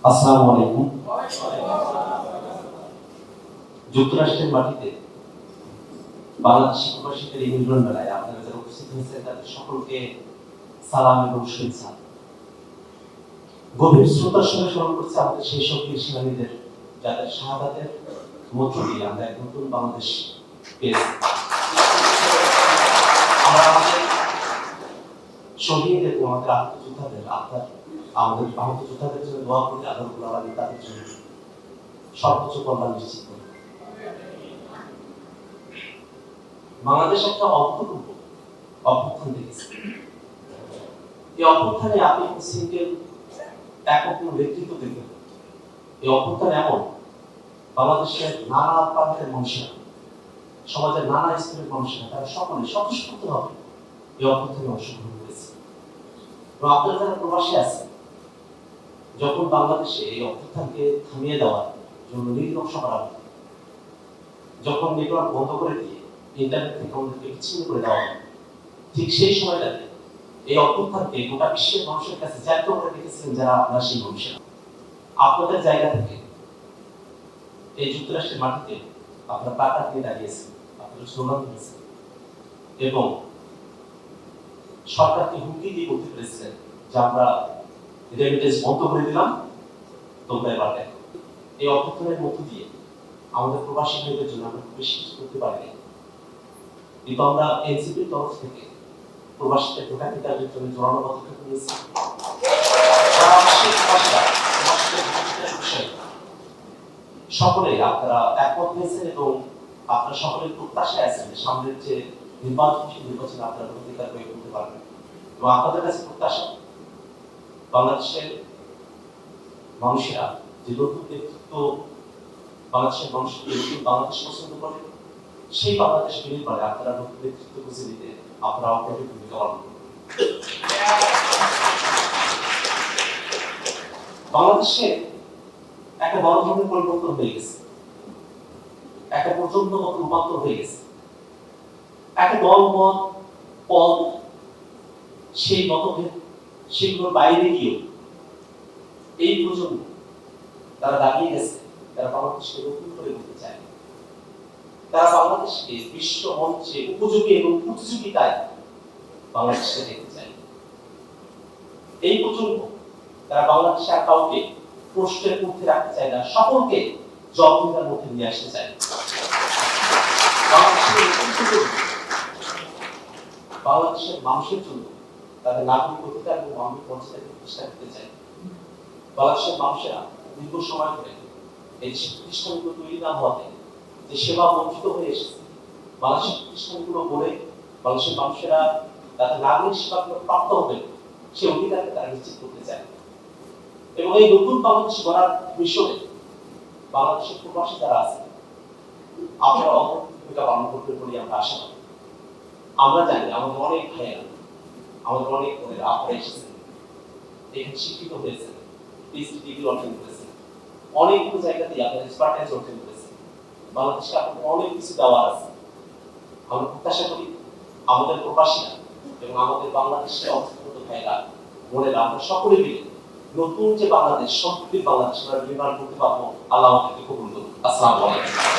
আসসালামু আলাইকুম। যুক্তরাষ্ট্রের মাটিতে বাংলাদেশি প্রবাসীদের এই মিলন মেলায় আপনারা যারা উপস্থিত হয়েছেন তাদের সকলকে সালাম এবং শুভেচ্ছা। গভীর শ্রদ্ধার সঙ্গে স্মরণ করছি আমাদের সেই সব বীর সেনানীদের যাদের শাহাদাতের মধ্য দিয়ে আমরা এক নতুন বাংলাদেশ পেয়েছি। আমরা আমাদের শহীদ এবং আমাদের আহত যোদ্ধাদের আমাদের আহত যোদ্ধাদের জন্য দোয়া করি, আল্লাহ রাব্বুল আলামিন তাদের জন্য সর্বোচ্চ কল্যাণ নিশ্চিত করেন। বাংলাদেশ একটা অভূতপূর্ব অভ্যুত্থান দেখেছে। এই অভ্যুত্থানে আপনি সিঙ্গেল একক নেতৃত্ব দেখবেন। এই অভ্যুত্থান এমন বাংলাদেশের নানা প্রান্তের মানুষেরা, সমাজের নানা স্তরের মানুষেরা, তারা সকলে স্বতঃস্ফূর্তভাবে এই অভ্যুত্থানে অংশগ্রহণ করেছে। এবং আপনারা যারা প্রবাসী আছেন, যখন বাংলাদেশে এই অভ্যুত্থানকে থামিয়ে দেওয়ার জন্য নির্লক্ষ করা হয়, যখন নেটওয়ার্ক বন্ধ করে দিয়ে ইন্টারনেট থেকে আমাদেরকে বিচ্ছিন্ন করে দেওয়া হয়, ঠিক সেই সময়টাতে এই অভ্যুত্থানকে গোটা বিশ্বের মানুষের কাছে জ্যান্ত করে রেখেছিলেন যারা আপনারা সেই মানুষেরা। আপনাদের জায়গা থেকে এই যুক্তরাষ্ট্রের মাটিতে আপনারা প্লাকার্ড নিয়ে দাঁড়িয়েছেন, আপনারা স্লোগান দিয়েছেন এবং সরকারকে হুমকি দিয়ে বলতে পেরেছিলেন যে আমরা রেমিটেন্স বন্ধ করে দিলাম, তোমরা এবার দেখো। এই অভ্যুত্থানের মধ্য দিয়ে আমাদের প্রবাসী ভাইদের জন্য আমরা খুব বেশি কিছু করতে পারিনি, কিন্তু আমরা এনসিপির তরফ থেকে প্রবাসীদের ভোটাধিকারের জন্য জোরালো পদক্ষেপ নিয়েছি। সকলে আপনারা একমত হয়েছেন এবং আপনারা সকলের প্রত্যাশায় আছেন সামনের যে নির্বাচনে আপনারা ভোটাধিকার প্রয়োগ করতে পারবেন। এবং আপনাদের কাছে প্রত্যাশা বাংলাদেশের মানুষেরা যে নতুন নেতৃত্ব, বাংলাদেশের মানুষকে নতুন বাংলাদেশ পছন্দ করে, সেই বাংলাদেশ বিনির পরে আপনারা নতুন নেতৃত্ব খুঁজে দিতে আপনারা আপনাদের ভূমিকা পালন করবেন। বাংলাদেশে একটা বড় ধরনের পরিবর্তন হয়ে গেছে, একটা প্রচন্ডগত রূপান্তর হয়ে গেছে। একটা দলমত পদ সেই মতভেদ সেগুলোর বাইরে গিয়েও এই প্রজন্ম তারা দাঁড়িয়ে গেছে, তারা বাংলাদেশকে নতুন করে করতে চায়, তারা বাংলাদেশকে বিশ্ব মঞ্চে উপযোগী এবং প্রতিযোগিতায় বাংলাদেশকে দেখতে চায়। এই প্রজন্ম তারা বাংলাদেশে আর কাউকে প্রশ্নের মধ্যে রাখতে চায় না, সকলকে জবাবদিহিতার মধ্যে নিয়ে আসতে চায়। বাংলাদেশের মানুষের জন্য তাদের নাগরিক অধিকার এবং মানবিক মর্যাদা প্রতিষ্ঠা করতে চায়। বাংলাদেশের মানুষেরা দীর্ঘ সময় ধরে এই প্রতিষ্ঠানগুলো তৈরি না হওয়াতে যে সেবা বঞ্চিত হয়ে এসেছে, বাংলাদেশের প্রতিষ্ঠানগুলো বলে বাংলাদেশের মানুষেরা তাদের নাগরিক সেবাগুলো প্রাপ্ত হবে সে অধিকারকে তারা নিশ্চিত করতে চায়। এবং এই নতুন বাংলাদেশ গড়ার মিশনে বাংলাদেশের প্রবাসী যারা আছে আপনারা ভূমিকা পালন করতে বলে আমরা আশা করি। আমরা জানি আমাদের অনেক ভাইয়েরা, আমাদের অনেক বোনেরা আপনারা এসেছেন, এখানে শিক্ষিত হয়েছেন, পিএইচডি ডিগ্রি অর্জন করেছেন, অনেকগুলো জায়গাতেই আপনারা এক্সপার্টাইজ অর্জন করেছেন। বাংলাদেশকে আপনাদের অনেক কিছু দেওয়ার আছে। আমরা প্রত্যাশা করি আমাদের প্রবাসীরা এবং আমাদের বাংলাদেশের অর্থনৈতিক ভাইয়েরা, বোনেরা, আমরা সকলে মিলে নতুন যে বাংলাদেশ, সমৃদ্ধির বাংলাদেশ আমরা নির্মাণ করতে পারবো। আল্লাহ আমাদেরকে কবুল করুন। আসসালামু আলাইকুম।